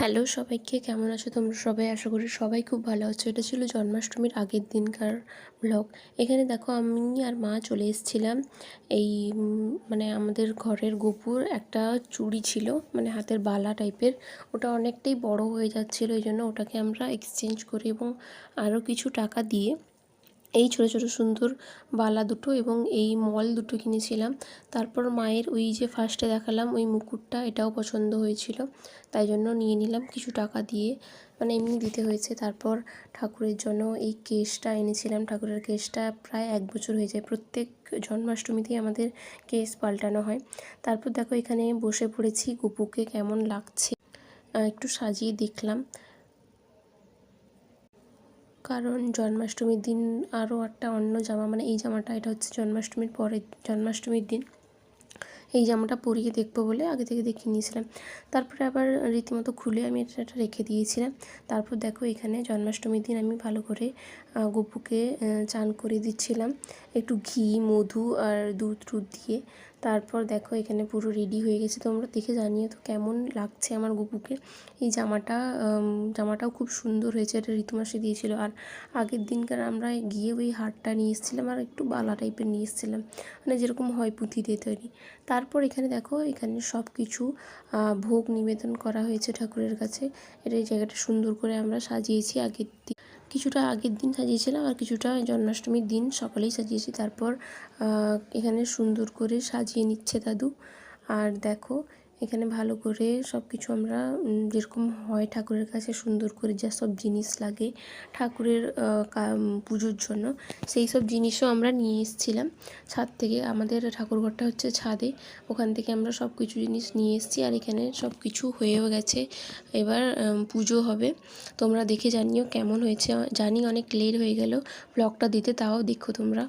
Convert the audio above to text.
Hello সবাইকে, কেমন আছো তোমরা সবাই? আশা করি সবাই খুব ভালো আছো। এটা ছিল জন্মাষ্টমীর আগের দিনকার ব্লগ। এখানে দেখো আমি আর মা চলে এসেছিলাম। এই মানে আমাদের ঘরের গোপুর একটা চুড়ি ছিল, মানে হাতের বালা টাইপের। ওটা অনেকটাই বড় হয়ে যাচ্ছিলো, এই জন্য ওটাকে আমরা এক্সচেঞ্জ করি এবং আরও কিছু টাকা দিয়ে এই ছোটো ছোটো সুন্দর বালা দুটো এবং এই মল দুটো কিনেছিলাম। তারপর মায়ের ওই যে ফার্স্টে দেখালাম ওই মুকুটটা, এটাও পছন্দ হয়েছিল, তাই জন্য নিয়ে নিলাম কিছু টাকা দিয়ে, মানে এমনি দিতে হয়েছে। তারপর ঠাকুরের জন্য এই কেশটা এনেছিলাম। ঠাকুরের কেশটা প্রায় 1 বছর হয়ে যায়, প্রত্যেক জন্মাষ্টমীতেই আমাদের কেশ পাল্টানো হয়। তারপর দেখো এখানে বসে পড়েছি, গপুকে কেমন লাগছে একটু সাজিয়ে দেখলাম, কারণ জন্মাষ্টমীর দিন আরও একটা অন্য জামা, মানে এই জামাটা, এটা হচ্ছে জন্মাষ্টমীর পরের জন্মাষ্টমীর দিন এই জামাটা পরিয়ে দেখবো বলে আগে থেকে দেখিয়ে নিয়েছিলাম। তারপরে আবার রীতিমতো খুলে আমি এটা রেখে দিয়েছিলাম। তারপর দেখো এখানে জন্মাষ্টমীর দিন আমি ভালো করে গপুকে চান করে দিচ্ছিলাম একটু ঘি, মধু আর দুধ দিয়ে। তারপর দেখো এখানে পুরো রেডি হয়ে গেছে। তোমরা দেখে জানিও তো কেমন লাগছে আমার গপুকে। এই জামাটাও খুব সুন্দর হয়েছে, এটা ঋতুমাসে দিয়েছিল। আর আগের দিনকার আমরা গিয়ে ওই হারটা নিয়ে এসেছিলাম আর একটু বালা টাইপের নিয়ে এসেছিলাম, মানে যেরকম হয় পুঁথি দিয়ে তৈরি। তারপর এখানে দেখো এখানে সব কিছু ভোগ নিবেদন করা হয়েছে ঠাকুরের কাছে। এটা এই জায়গাটা সুন্দর করে আমরা সাজিয়েছি। কিছুটা আগের দিন সাজিয়েছিলাম আর কিছুটা জন্মাষ্টমীর দিন সকালেই সাজিয়েছি। তারপর এখানে সুন্দর করে সাজিয়ে নিচ্ছে দাদু। আর দেখো এখানে ভালো করে সব কিছু আমরা যেরকম হয় ঠাকুরের কাছে সুন্দর করে যা সব জিনিস লাগে ঠাকুরের পুজোর জন্য, সেই সব জিনিসও আমরা নিয়ে এসেছিলাম ছাদ থেকে। আমাদের ঠাকুরঘরটা হচ্ছে ছাদে, ওখান থেকে আমরা সব কিছু জিনিস নিয়ে এসেছি। আর এখানে সব কিছু হয়েও গেছে, এবার পুজো হবে। তোমরা দেখে জানিও কেমন হয়েছে। জানি অনেক লেট হয়ে গেল ব্লগটা দিতে, তাও দেখো তোমরা।